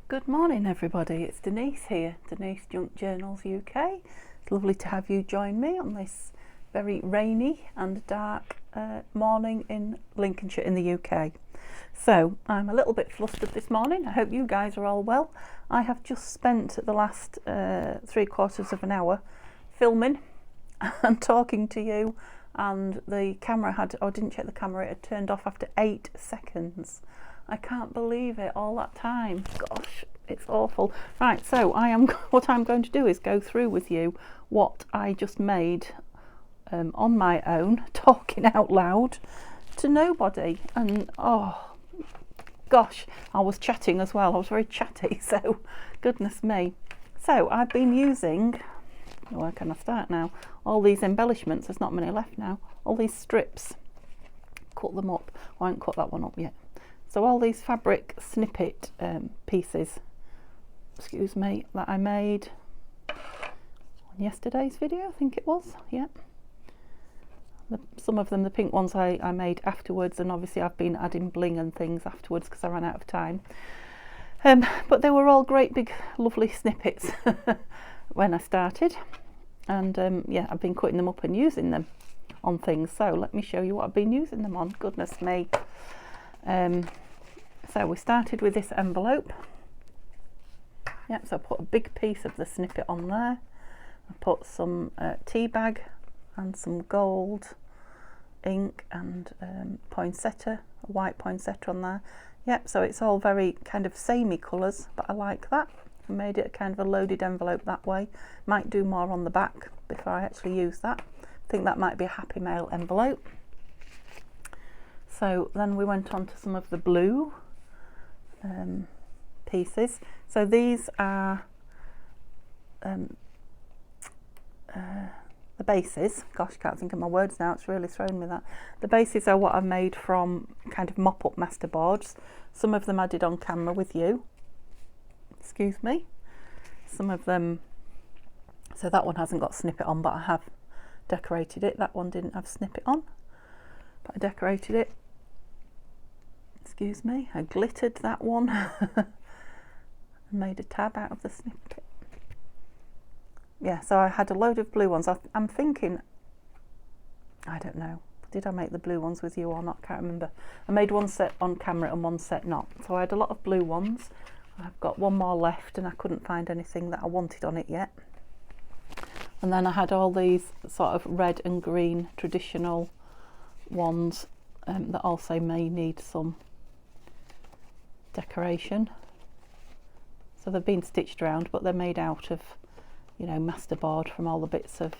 Good morning everybody, it's Denise here, Denise Junk Journals UK. It's lovely to have you join me on this very rainy and dark morning in Lincolnshire in the UK. So I'm a little bit flustered this morning. I hope you guys are all well. I have just spent the last 3/4 of an hour filming and talking to you, and the camera I didn't check the camera, it had turned off after 8 seconds. I can't believe it, all that time. Gosh, it's awful. Right, so what I'm going to do is go through with you what I just made on my own, talking out loud to nobody. And oh gosh, I was chatting as well. I was very chatty, so goodness me. So I've been using, where can I start now? All these embellishments, there's not many left now. All these strips, cut them up. I won't cut that one up yet. So all these fabric snippet pieces, excuse me, that I made on yesterday's video, I think it was, yeah. Some of them, the pink ones, I made afterwards, and obviously I've been adding bling and things afterwards because I ran out of time. But they were all great big lovely snippets when I started, and yeah, I've been cutting them up and using them on things. So let me show you what I've been using them on, goodness me. So we started with this envelope. Yep, so I put a big piece of the snippet on there. I put some tea bag and some gold ink and poinsettia, a white poinsettia on there. Yep, so it's all very kind of samey colours, but I like that. I made it a kind of a loaded envelope that way. Might do more on the back before I actually use that. I think that might be a Happy Mail envelope. So then we went on to some of the blue pieces. So these are the bases. Gosh, can't think of my words now, it's really thrown me that. The bases are what I've made from kind of mop-up masterboards. Some of them I did on camera with you. Excuse me. Some of them, so that one hasn't got snippet on, but I have decorated it. That one didn't have snippet on, but I decorated it. Excuse me, I glittered that one and made a tab out of the snippet. Yeah, so I had a load of blue ones. I'm thinking, I don't know, did I make the blue ones with you or not? Can't remember. I made one set on camera and one set not. So I had a lot of blue ones. I've got one more left and I couldn't find anything that I wanted on it yet. And then I had all these sort of red and green traditional ones that also may need some decoration. So they've been stitched around, but they're made out of, you know, masterboard from all the bits of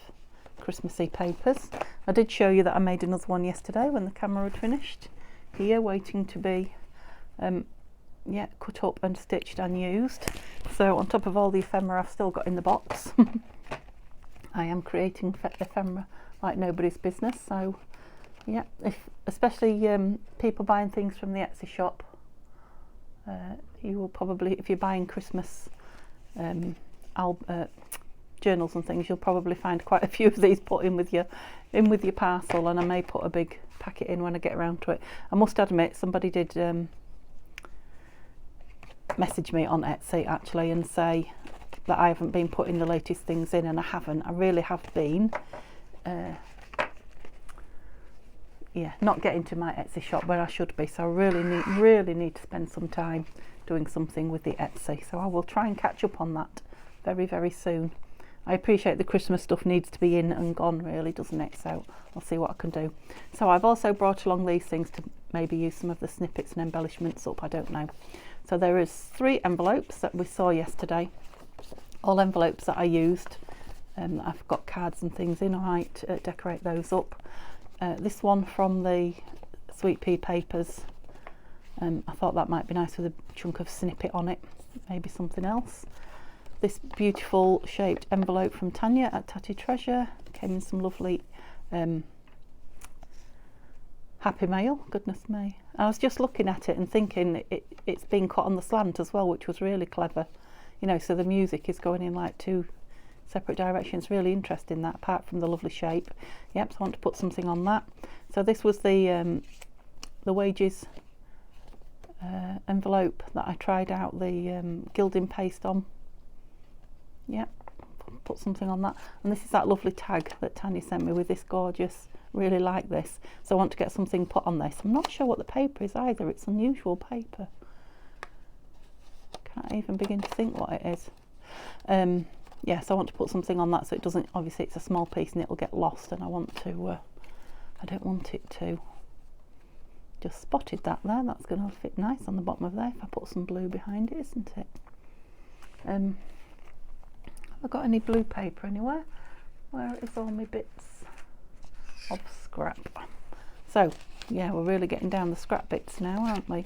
Christmassy papers. I did show you that I made another one yesterday when the camera had finished. Here, waiting to be yeah, cut up and stitched and used. So on top of all the ephemera I've still got in the box, I am creating ephemera like nobody's business. So yeah, especially people buying things from the Etsy shop, you will probably, if you're buying Christmas journals and things, you'll probably find quite a few of these put in with your parcel, and I may put a big packet in when I get around to it. I must admit, somebody did message me on Etsy actually and say that I haven't been putting the latest things in, and I haven't. I really have been yeah, not getting to my Etsy shop where I should be, so I really need to spend some time doing something with the Etsy. So I will try and catch up on that very soon. I appreciate the Christmas stuff needs to be in and gone really, doesn't it? So I'll see what I can do. So I've also brought along these things to maybe use some of the snippets and embellishments up, I don't know. So there is 3 envelopes that we saw yesterday, all envelopes that I used. I've got cards and things in, I might decorate those up. This one from the Sweet Pea Papers, I thought that might be nice with a chunk of snippet on it, maybe something else. This beautiful shaped envelope from Tanya at Tatty Treasure, came in some lovely Happy Mail, goodness me. I was just looking at it and thinking it's been cut on the slant as well, which was really clever, you know, so the music is going in like 2 separate directions. Really interesting, that, apart from the lovely shape. Yep, so I want to put something on that. So this was the wages envelope that I tried out the gilding paste on. Yeah, put something on that. And this is that lovely tag that Tanya sent me with this gorgeous, really like this. So I want to get something put on this. I'm not sure what the paper is either. It's unusual paper. Can't even begin to think what it is. Yeah, so I want to put something on that so it doesn't, obviously it's a small piece and it'll get lost, and I want to, I don't want it to. Just spotted that there. That's going to fit nice on the bottom of there if I put some blue behind it, isn't it? Have I got any blue paper anywhere? Where is all my bits of scrap? So yeah, we're really getting down the scrap bits now, aren't we?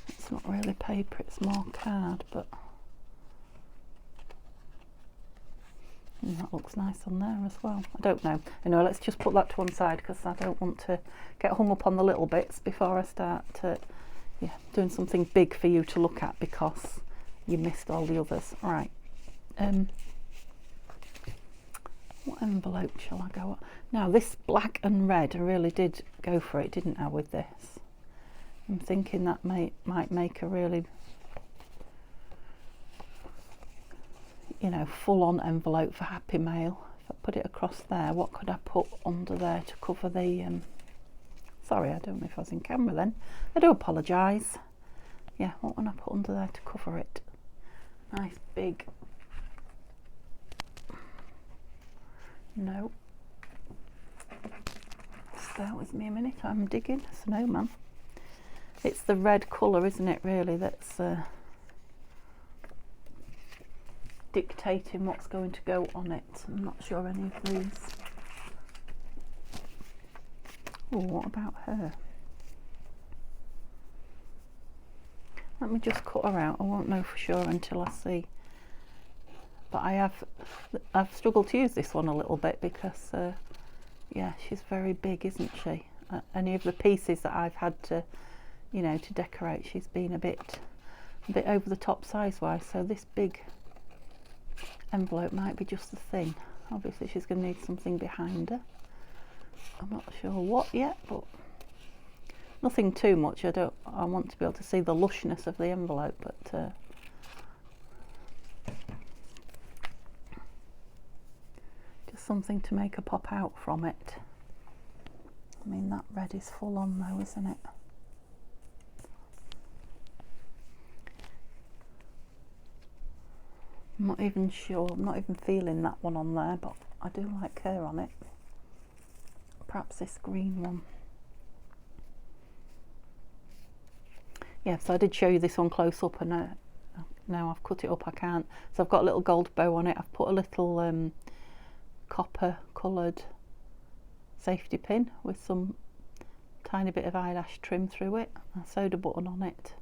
It's not really paper, it's more card, but that looks nice on there as well. I don't know. Anyway, let's just put that to one side because I don't want to get hung up on the little bits before I start yeah, doing something big for you to look at because you missed all the others. Right. What envelope shall I go at? Now this black and red, I really did go for it, didn't I, with this? I'm thinking that might make a really, you know, full-on envelope for Happy Mail. If I put it across there, what could I put under there to cover the sorry, I don't know if I was in camera then. I do apologise. Yeah, what would I put under there to cover it? Nice big, no, just bear with me a minute, I'm digging. Snowman. It's the red colour, isn't it, really, that's dictating what's going to go on it. I'm not sure any of these. Oh, what about her? Let me just cut her out. I won't know for sure until I see. But I've struggled to use this one a little bit because yeah, she's very big, isn't she? Any of the pieces that I've had to, you know, to decorate, she's been a bit over the top size wise, so this big envelope might be just the thing. Obviously she's going to need something behind her. I'm not sure what yet, but nothing too much. I want to be able to see the lushness of the envelope, but just something to make a pop out from it. I mean, that red is full on though, isn't it? I'm not even sure, I'm not even feeling that one on there, but I do like her on it. Perhaps this green one. Yeah, so I did show you this one close up, and now I've cut it up, I can't. So I've got a little gold bow on it. I've put a little copper coloured safety pin with some tiny bit of eyelash trim through it. I sewed a button on it.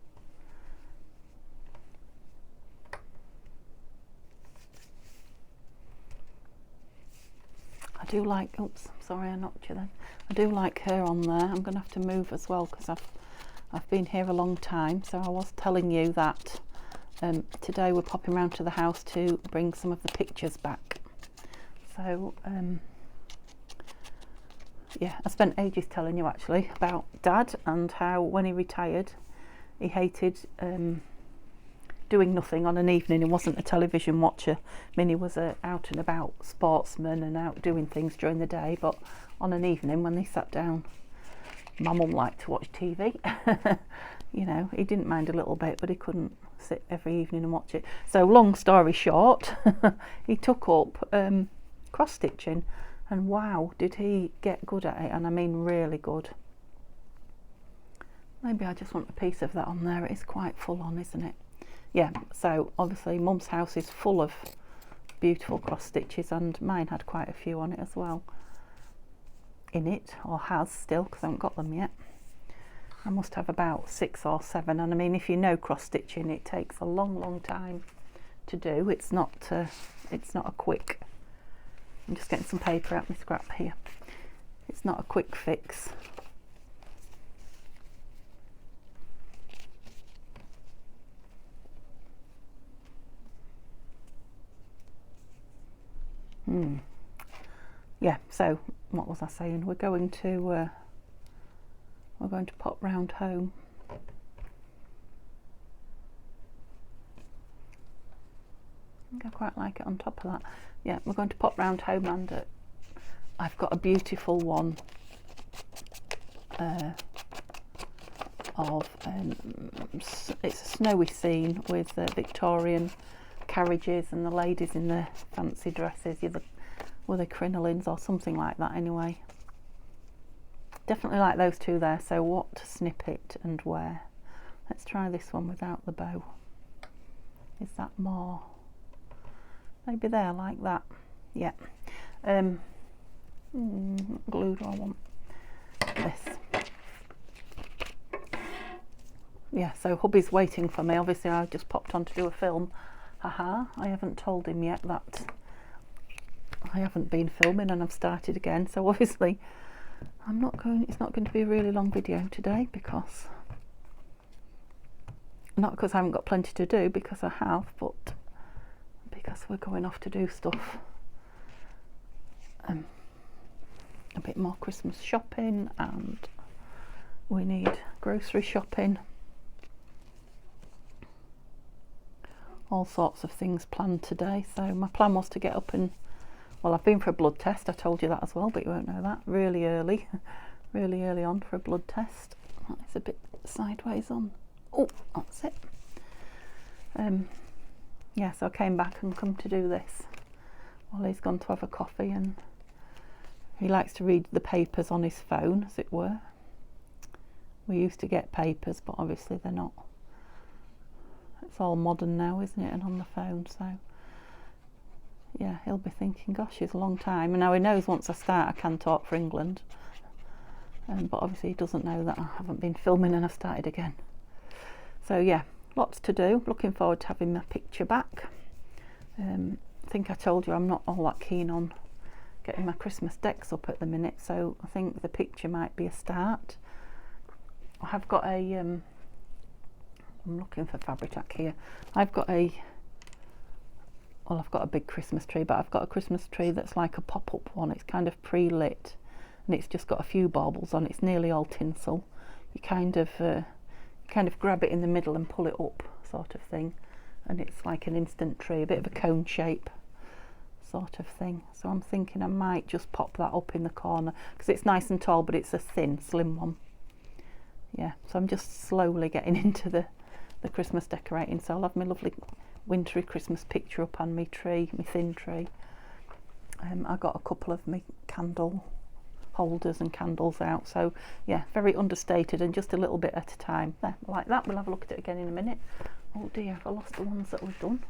I do like, oops, sorry I knocked you then. I do like her on there. I'm going to have to move as well because I've been here a long time. So I was telling you that today we're popping round to the house to bring some of the pictures back. So yeah, I spent ages telling you actually about Dad and how when he retired he hated doing nothing on an evening. He wasn't a television watcher. I mean, he was a out and about sportsman and out doing things during the day, but on an evening when they sat down, my mum liked to watch TV. You know, he didn't mind a little bit, but he couldn't sit every evening and watch it. So long story short, he took up cross stitching, and wow, did he get good at it, and I mean really good. Maybe I just want a piece of that on there. It is quite full on, isn't it? Yeah, so obviously Mum's house is full of beautiful cross stitches, and mine had quite a few on it as well. In it, or has still, because I haven't got them yet. I must have about 6 or 7, and I mean, if you know cross stitching, it takes a long time to do. It's not a quick. I'm just getting some paper out my scrap here. It's not a quick fix. Yeah, so what was I saying? We're going to we're going to pop round home. I think I quite like it on top of that. Yeah, we're going to pop round home, and I've got a beautiful one of it's a snowy scene with Victorian carriages and the ladies in their fancy dresses, were they crinolines or something like that anyway. Definitely like those two there. So what snippet and where? Let's try this one without the bow. Is that more? Maybe there, like that. Yeah. What glue do I want? This. Yeah, so hubby's waiting for me. Obviously I just popped on to do a film. Haha, I haven't told him yet that I haven't been filming and I've started again. So obviously it's not going to be a really long video today, because not because I haven't got plenty to do, because I have, but because we're going off to do stuff. A bit more Christmas shopping, and we need grocery shopping. All sorts of things planned today. So my plan was to get up and, well, I've been for a blood test. I told you that as well, but you won't know that. Really early on for a blood test. It's a bit sideways on. Oh, that's it. Yeah, so I came back and come to do this. Well, he's gone to have a coffee, and he likes to read the papers on his phone, as it were. We used to get papers, but obviously they're not. It's all modern now, isn't it? And on the phone, so yeah, he'll be thinking, gosh, it's a long time. And now he knows once I start I can talk for England. But obviously he doesn't know that I haven't been filming and I've started again. So yeah, lots to do. Looking forward to having my picture back. I think I told you I'm not all that keen on getting my Christmas decks up at the minute, so I think the picture might be a start. I have got a I'm looking for Fabric here. I've got a big Christmas tree, but I've got a Christmas tree that's like a pop-up one. It's kind of pre-lit, and it's just got a few baubles on. It's nearly all tinsel. You kind of grab it in the middle and pull it up, sort of thing, and it's like an instant tree, a bit of a cone shape sort of thing. So I'm thinking I might just pop that up in the corner, because it's nice and tall, but it's a thin, slim one. Yeah, so I'm just slowly getting into the Christmas decorating. So I'll have my lovely wintry Christmas picture up on my tree, my thin tree. I got a couple of my candle holders and candles out. So yeah, very understated and just a little bit at a time. There, like that. We'll have a look at it again in a minute. Oh dear, have I lost the ones that we've done?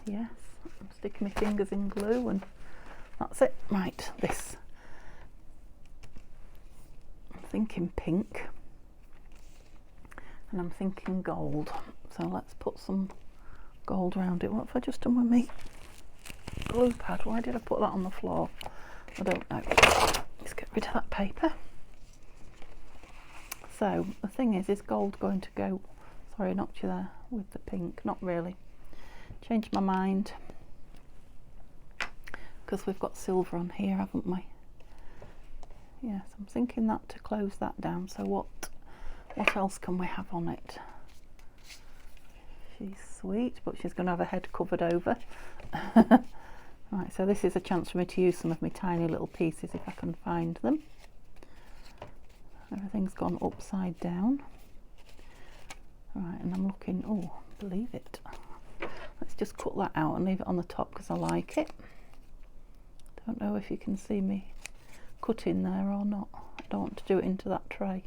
Yes, I'm sticking my fingers in glue, and that's it. Right, this. I'm thinking pink, and I'm thinking gold. So let's put some gold around it. What have I just done with me glue pad? Why did I put that on the floor? I don't know. Let's get rid of that paper. So the thing is gold going to go? Sorry, I knocked you there with the pink. Not really. Changed my mind, because we've got silver on here, haven't we? Yes, I'm thinking that to close that down. So what else can we have on it? She's sweet, but she's going to have her head covered over. Right, so this is a chance for me to use some of my tiny little pieces if I can find them. Everything's gone upside down. Right, and I'm looking, oh, believe it. Let's just cut that out and leave it on the top because I like it. Don't know if you can see me cutting there or not. I don't want to do it into that tray.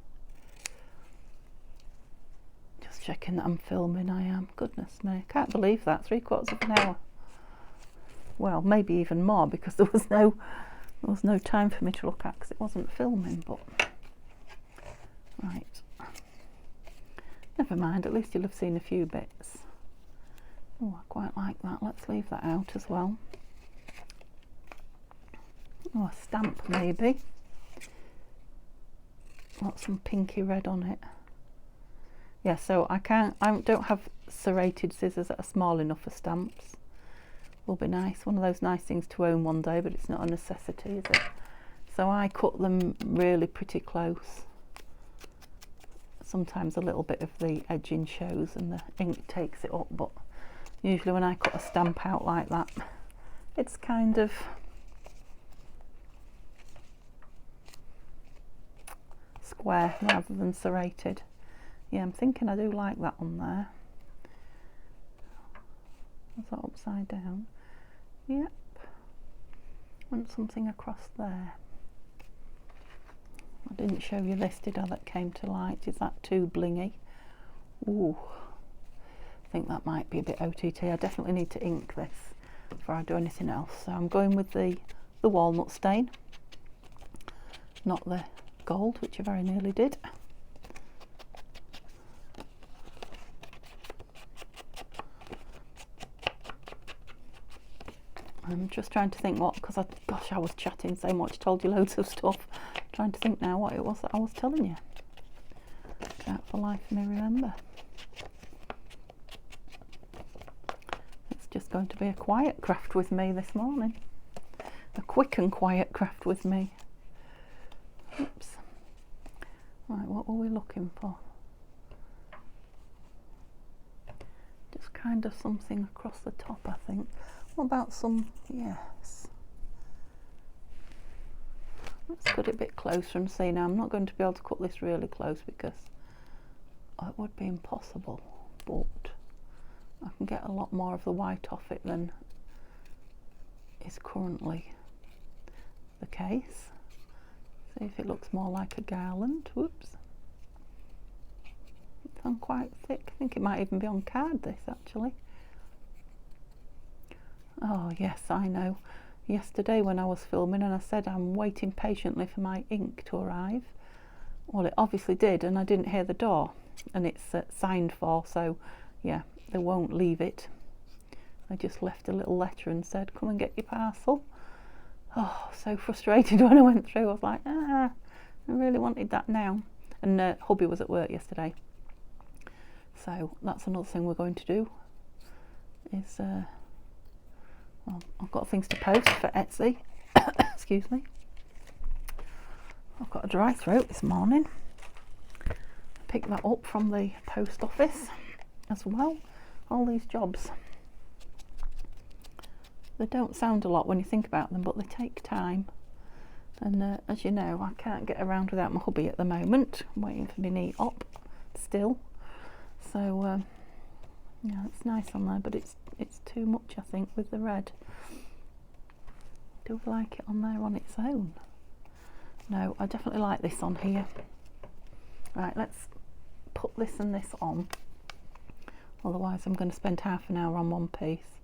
Just checking that I'm filming. I am. Goodness me, I can't believe that. 3/4 of an hour. Well, maybe even more, because there was no time for me to look at because it wasn't filming. But right, never mind. At least you'll have seen a few bits. Oh, I quite like that. Let's leave that out as well. Oh, a stamp maybe. Got some pinky red on it. Yeah, so I don't have serrated scissors that are small enough for stamps. Will be nice. One of those nice things to own one day, but it's not a necessity, is it? So I cut them really pretty close. Sometimes a little bit of the edging shows and the ink takes it up, but usually when I cut a stamp out like that, it's kind of square rather than serrated. Yeah, I'm thinking I do like that on there. Is that upside down? Yep. Want something across there. I didn't show you this, did I, that came to light? Is that too blingy? Ooh, I think that might be a bit OTT. I definitely need to ink this before I do anything else. So I'm going with the walnut stain, not the gold, which I very nearly did. I'm just trying to think what, because gosh, I was chatting so much, told you loads of stuff. Trying to think now what it was that I was telling you. Can't for life of me remember. It's just going to be a quiet craft with me this morning. A quick and quiet craft with me. Oops. Right, what were we looking for? Just kind of something across the top, I think. What about some, yes. Let's cut it a bit closer and see. Now I'm not going to be able to cut this really close because it would be impossible, but I can get a lot more of the white off it than is currently the case. See if it looks more like a garland. Whoops. It's on quite thick. I think it might even be on card, this actually. Oh yes, I know. Yesterday when I was filming and I said I'm waiting patiently for my ink to arrive. Well, it obviously did, and I didn't hear the door, and it's signed for, so yeah, they won't leave it. I just left a little letter and said, come and get your parcel. Oh, so frustrated when I went through. I was like, I really wanted that now. And hubby was at work yesterday, so that's another thing we're going to do is well, I've got things to post for Etsy. Excuse me. I've got a dry throat this morning. Picked that up from the post office as well. All these jobs. They don't sound a lot when you think about them, but they take time. And as you know, I can't get around without my hubby at the moment. I'm waiting for my knee up still. So yeah, it's nice on there, but it's too much, I think, with the red. Do I like it on there on its own? No, I definitely like this on here. Right, let's put this and this on. Otherwise I'm going to spend half an hour on one piece.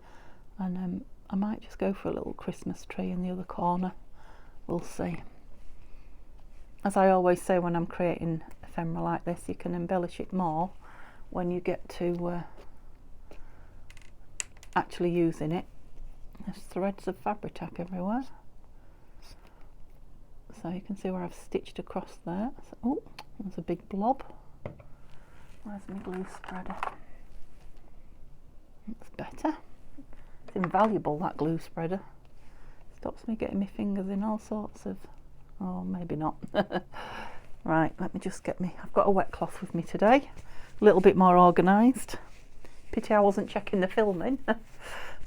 And I might just go for a little Christmas tree in the other corner. We'll see. As I always say when I'm creating ephemera like this, you can embellish it more when you get to actually using it. There's threads of Fabri-Tac everywhere, so you can see where I've stitched across there. So, oh, there's a big blob. Where's my glue spreader? That's better. It's invaluable, that glue spreader. Stops me getting my fingers in all sorts of, oh maybe not. Right, let me just get me, I've got a wet cloth with me today, a little bit more organised. Pity I wasn't checking the filming.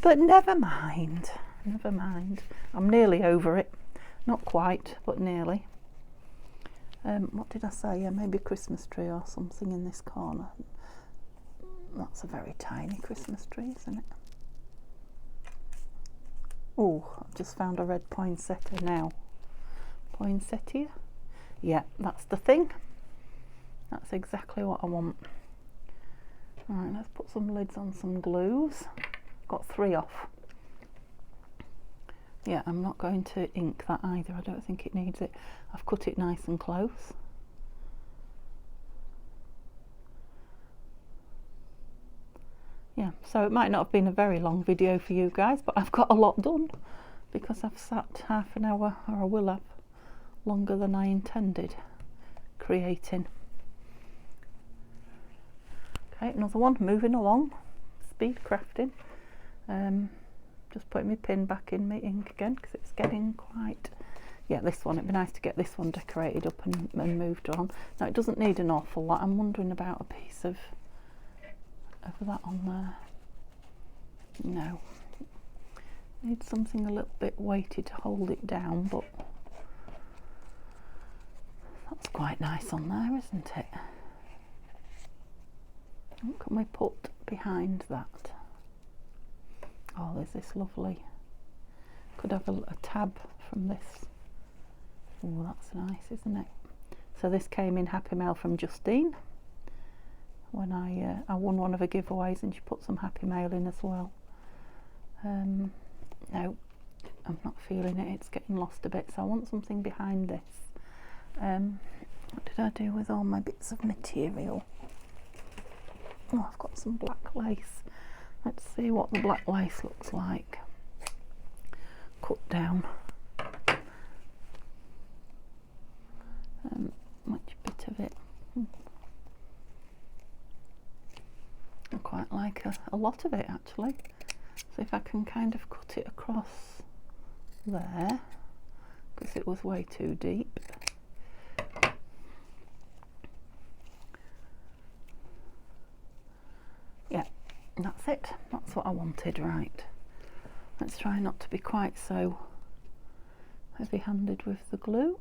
But never mind, never mind. I'm nearly over it. Not quite, but nearly. What did I say? Yeah, maybe a Christmas tree or something in this corner. That's a very tiny Christmas tree, isn't it? Oh, I've just found a red poinsettia now. Poinsettia? Yeah, that's the thing. That's exactly what I want. Right, let's put some lids on some glues. Got 3 off. Yeah, I'm not going to ink that either. I don't think it needs it. I've cut it nice and close. Yeah, so it might not have been a very long video for you guys, but I've got a lot done because I've sat half an hour, or I will have longer than I intended, creating. Okay, another one, moving along, speed crafting. Just putting my pin back in my ink again because it's getting quite yeah, this one, it'd be nice to get this one decorated up and moved on. Now it doesn't need an awful lot. I'm wondering about a piece of that on there. No, need something a little bit weighty to hold it down, but that's quite nice on there, isn't it? What can we put behind that? Oh, there's this lovely, could have a tab from this. Oh, that's nice, isn't it? So this came in Happy Mail from Justine when I won one of her giveaways, and she put some Happy Mail in as well. No, I'm not feeling it, it's getting lost a bit, so I want something behind this. What did I do with all my bits of material? Oh, I've got some black lace. Let's see what the black lace looks like. Cut down. Which bit of it? I quite like a lot of it actually. So if I can kind of cut it across there, because it was way too deep. Yeah, that's it. That's what I wanted. Right. Let's try not to be quite so heavy-handed with the glue.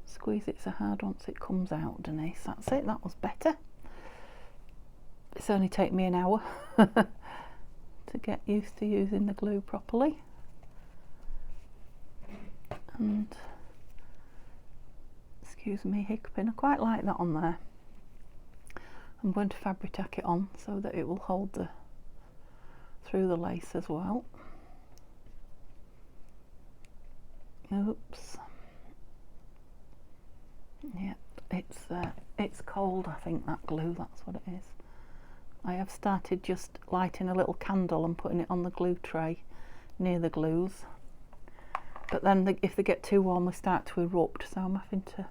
Squeeze it so hard once it comes out, Denise. That's it. That was better. It's only taken me an hour to get used to using the glue properly. And excuse me hiccuping, I quite like that on there. I'm going to fabric tack it on so that it will hold through the lace as well. Oops. Yeah, it's cold, I think, that glue, that's what it is. I have started just lighting a little candle and putting it on the glue tray near the glues, but then if they get too warm they start to erupt, so I'm having to,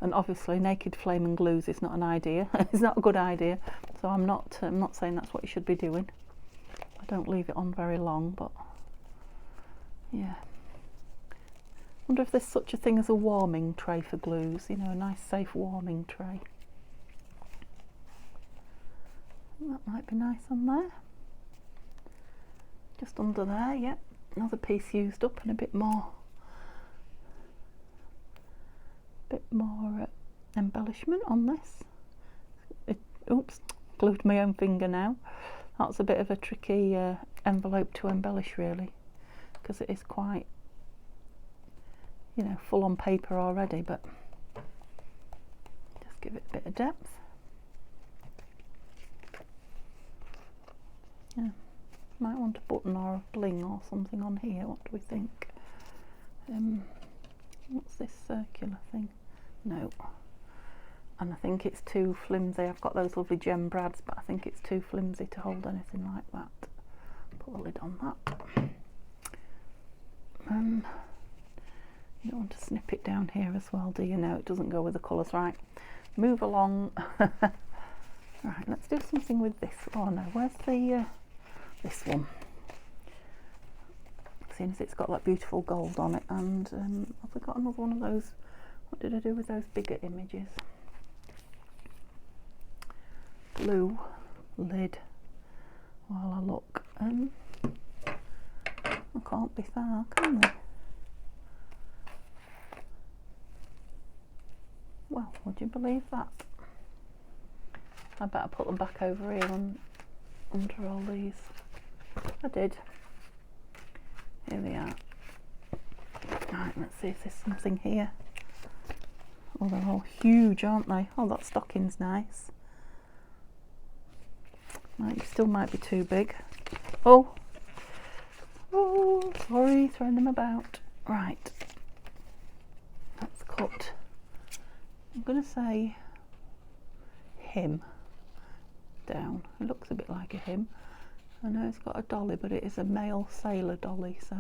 and obviously naked flame and glues is not an idea. It's not a good idea, so I'm not saying that's what you should be doing. I don't leave it on very long, but yeah. I wonder if there's such a thing as a warming tray for glues, you know, a nice safe warming tray. That might be nice on there. Just under there, yep. Another piece used up and a bit more embellishment on this. Oops, glued my own finger now. That's a bit of a tricky envelope to embellish really, because it is quite, you know, full on paper already, but just give it a bit of depth. Yeah, might want a button or a bling or something on here. What do we think? What's this circular thing? No, and I think it's too flimsy. I've got those lovely gem brads, but I think it's too flimsy to hold anything like that. Put the lid on that. You don't want to snip it down here as well, do you? No, it doesn't go with the colours. Right, move along. Right, let's do something with this. Oh no, where's the this one? Seeing as it's got that beautiful gold on it, and have we got another one of those? What did I do with those bigger images? Glue lid while I look. I can't be far, can they? Well, would you believe that? I better put them back over here and under all these. I did. Here they are. Right, let's see if there's something here. Oh, they're all huge, aren't they? Oh, that stocking's nice. Still might be too big. Oh, sorry, throwing them about. Right, let's cut. I'm going to say him down. It looks a bit like a him. I know it's got a dolly, but it is a male sailor dolly, so.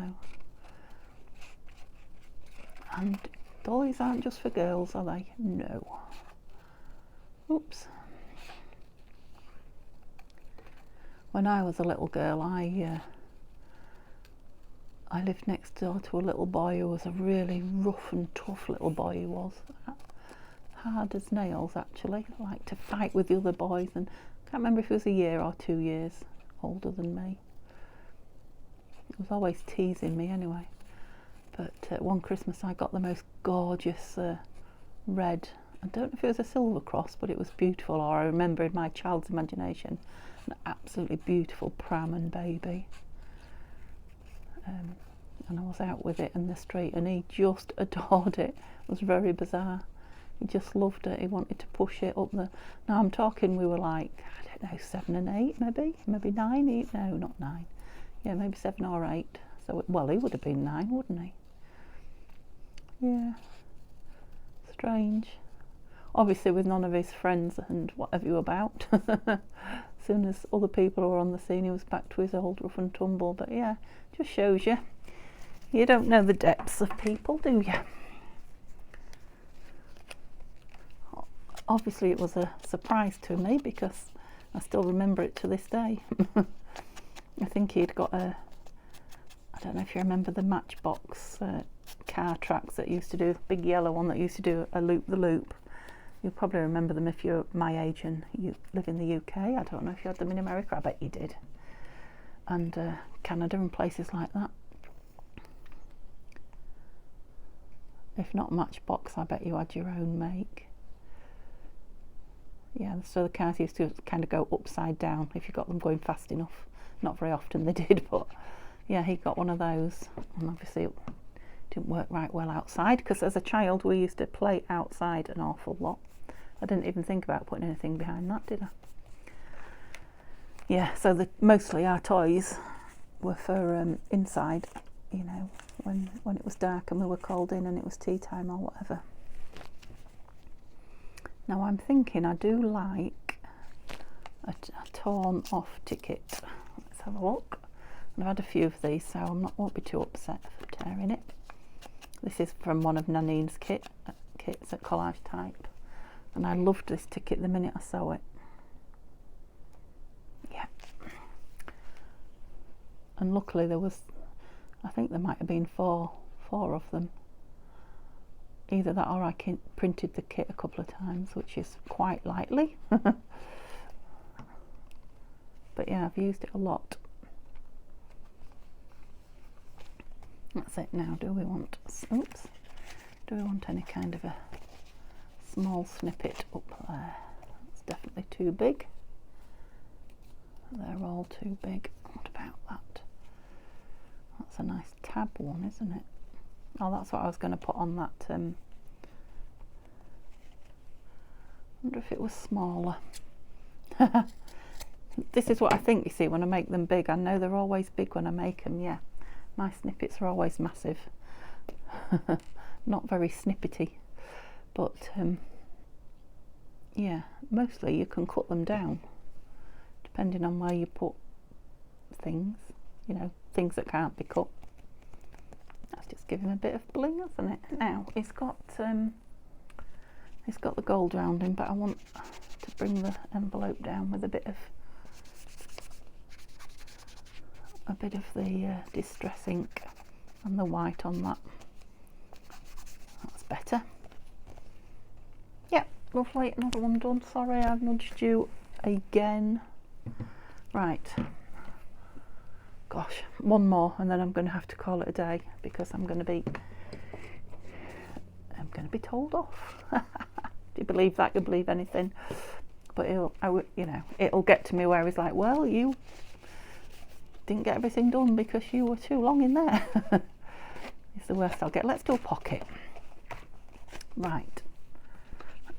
And dollies aren't just for girls, are they? No. Oops. When I was a little girl, I I lived next door to a little boy who was a really rough and tough little boy. He was hard as nails, actually. Liked to fight with the other boys, and I can't remember if he was a year or 2 years older than me. He was always teasing me anyway. But one Christmas I got the most gorgeous red, I don't know if it was a silver cross, but it was beautiful, or I remember in my child's imagination an absolutely beautiful pram and baby. And I was out with it in the street, and he just adored it. It was very bizarre. He just loved it. He wanted to push it up the... Now I'm talking, we were like, I don't know, 7 and 8 maybe 9. No, not 9. Yeah, maybe 7 or 8. So, well, he would have been 9, wouldn't he? Yeah. Strange. Obviously with none of his friends and whatever you about. As soon as other people were on the scene, he was back to his old rough and tumble. But yeah, just shows you. You don't know the depths of people, do you? Obviously it was a surprise to me, because I still remember it to this day. I think he'd got a... I don't know if you remember the Matchbox car tracks that used to do, the big yellow one that used to do a loop-the-loop. You'll probably remember them if you're my age and you live in the UK. I don't know if you had them in America. I bet you did. And Canada and places like that. If not Matchbox, I bet you had your own make. Yeah, so the cars used to kind of go upside down if you got them going fast enough. Not very often they did, but yeah, he got one of those. And obviously it didn't work right well outside, because as a child we used to play outside an awful lot. I didn't even think about putting anything behind that, did I? Yeah, so mostly our toys were for inside, you know, when it was dark and we were called in and it was tea time or whatever. Now I'm thinking I do like a torn off ticket. Let's have a look. And I've had a few of these, so I won't be too upset for tearing it. This is from one of Nanine's kits at Collage Type, and I loved this ticket the minute I saw it. Yeah. And luckily there was, I think there might have been four of them. Either that or I printed the kit a couple of times, which is quite likely. But yeah, I've used it a lot. That's it now. Do we want any kind of a small snippet up there? It's definitely too big. They're all too big. What about that? That's a nice tab one, isn't it? Oh, that's what I was going to put on that. I wonder if it was smaller. This is what I think, you see, when I make them big. I know they're always big when I make them, yeah. My snippets are always massive. Not very snippety. But, yeah, mostly you can cut them down, depending on where you put things, you know, things that can't be cut. That's just give him a bit of bling, hasn't it? Now, it's got the gold round him, but I want to bring the envelope down with a bit of the distress ink and the white on that. That's better. Yep, lovely. Another one done. Sorry, I've nudged you again. Right. Gosh, one more and then I'm going to have to call it a day, because I'm going to be told off. Do you believe that? You believe anything? But it'll get to me where he's like, well, you didn't get everything done because you were too long in there. It's the worst I'll get. Let's do a pocket. Right.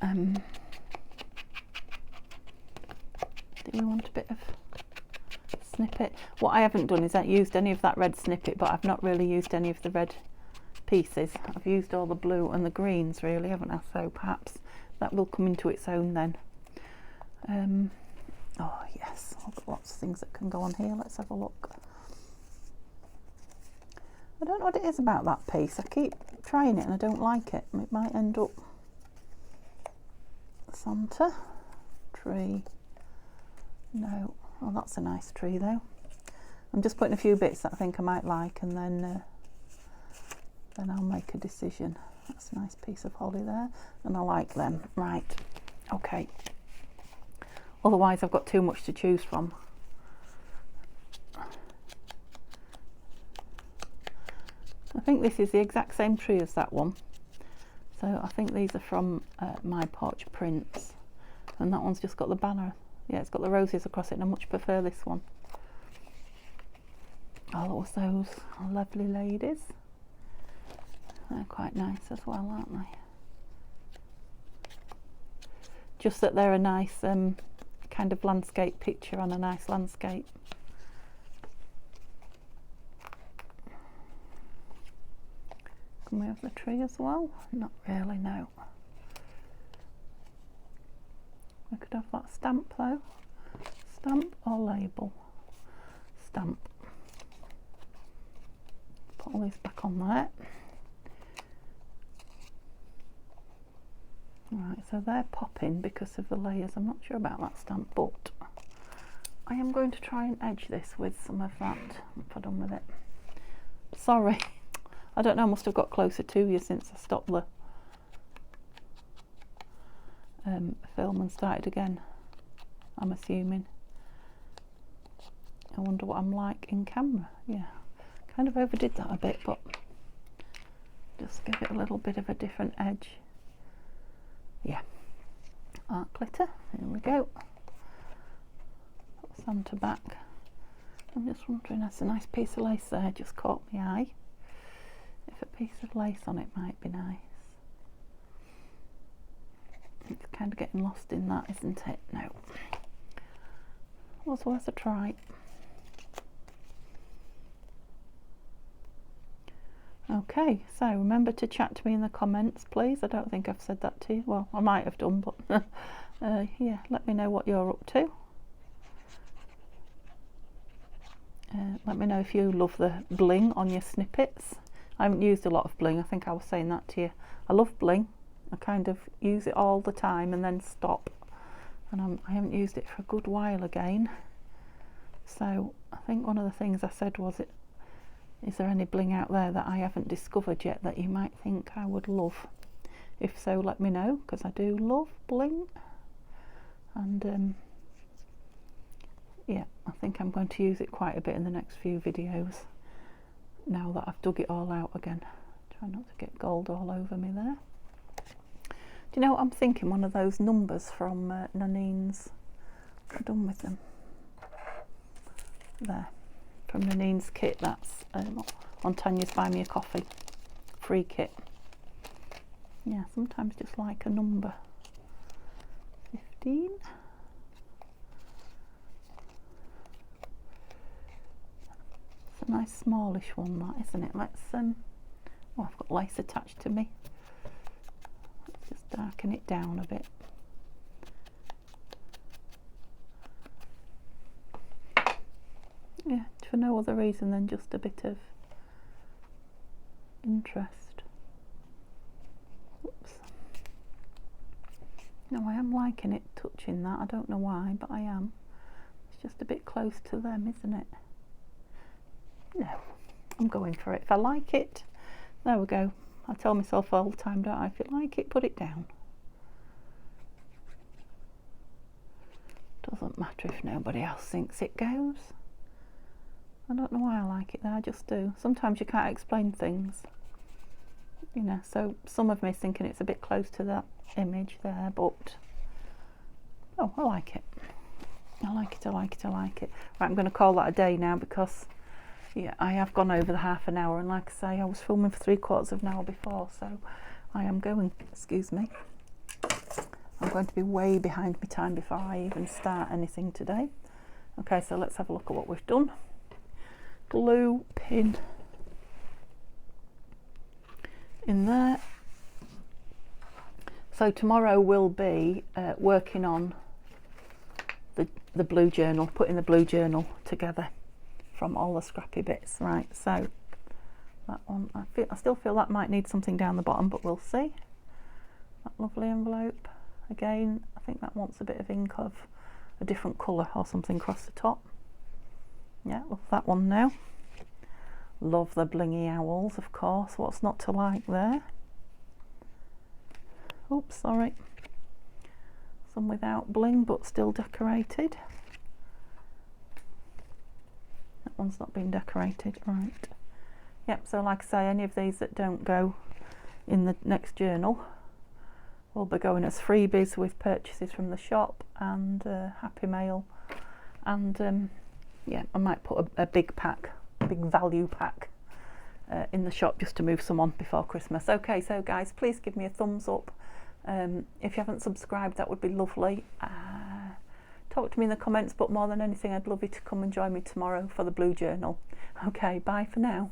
Do we want a bit of snippet? What I haven't done is used any of that red snippet, but I've not really used any of the red pieces. I've used all the blue and the greens really, haven't I? So perhaps that will come into its own then. Oh yes, I've got lots of things that can go on here. Let's have a look. I don't know what it is about that piece. I keep trying it and I don't like it. It might end up Santa tree. No. Oh, that's a nice tree though. I'm just putting a few bits that I think I might like, and then I'll make a decision. That's a nice piece of holly there, and I like them. Right, okay. Otherwise I've got too much to choose from. I think this is the exact same tree as that one. So I think these are from My Porch Prints, and that one's just got the banner. Yeah, it's got the roses across it, and I much prefer this one. Oh, those lovely ladies. They're quite nice as well, aren't they? Just that they're a nice kind of landscape picture on a nice landscape. Can we have the tree as well? Not really, no. We could have that stamp though. Stamp or label? Stamp. Put all these back on there. Right, so they're popping because of the layers. I'm not sure about that stamp, but I am going to try and edge this with some of that. What have I done with it? Sorry, I don't know, I must have got closer to you since I stopped the film and started again, I'm assuming. I wonder what I'm like in camera. Yeah, kind of overdid that a bit, but just give it a little bit of a different edge. Yeah, art glitter, here we go. Put Santa back. I'm just wondering, that's a nice piece of lace there, just caught my eye. If a piece of lace on it might be nice. It's kind of getting lost in that, isn't it? No. Was worth a try. Okay, so remember to chat to me in the comments, please. I don't think I've said that to you. Well, I might have done, but yeah, let me know what you're up to. Let me know if you love the bling on your snippets. I haven't used a lot of bling. I think I was saying that to you. I love bling. I kind of use it all the time and then stop. And I haven't used it for a good while again. So I think one of the things I said was, is there any bling out there that I haven't discovered yet that you might think I would love? If so, let me know, because I do love bling. And yeah, I think I'm going to use it quite a bit in the next few videos, now that I've dug it all out again. Try not to get gold all over me there. Do you know what I'm thinking? One of those numbers from Nanine's. I'm done with them. There. From Nanine's kit, that's on Tanya's Buy Me a Coffee free kit. Yeah, sometimes just like a number. 15. It's a nice smallish one, that, isn't it? Let's oh, I've got lace attached to me. Let's just darken it down a bit. Yeah, for no other reason than just a bit of interest. Oops. No, I am liking it touching that. I don't know why, but I am. It's just a bit close to them, isn't it? No, I'm going for it. If I like it, there we go. I tell myself all the time, don't I? If you like it, put it down. Doesn't matter if nobody else thinks it goes. I don't know why I like it there, I just do. Sometimes you can't explain things, you know, so some of me is thinking it's a bit close to that image there, but oh, I like it. I like it, I like it, I like it. Right, I'm going to call that a day now, because yeah, I have gone over the half an hour, and like I say, I was filming for 3/4 of an hour before, so I am going, excuse me, I'm going to be way behind my time before I even start anything today. Okay, so let's have a look at what we've done. Glue pin in there. So tomorrow we'll be working on the blue journal, putting the blue journal together from all the scrappy bits. Right, so that one, I still feel that might need something down the bottom, but we'll see. That lovely envelope again, I think that wants a bit of ink of a different colour or something across the top. Yeah, love that one now. Love the blingy owls, of course. What's not to like there? Oops, sorry. Some without bling but still decorated. That one's not been decorated, right. Yep, so like I say, any of these that don't go in the next journal will be going as freebies with purchases from the shop and Happy Mail. And yeah, I might put a big pack, big value pack in the shop just to move some on before Christmas. Okay, so guys, please give me a thumbs up. If you haven't subscribed, that would be lovely. Talk to me in the comments, but more than anything, I'd love you to come and join me tomorrow for the blue journal. Okay, bye for now.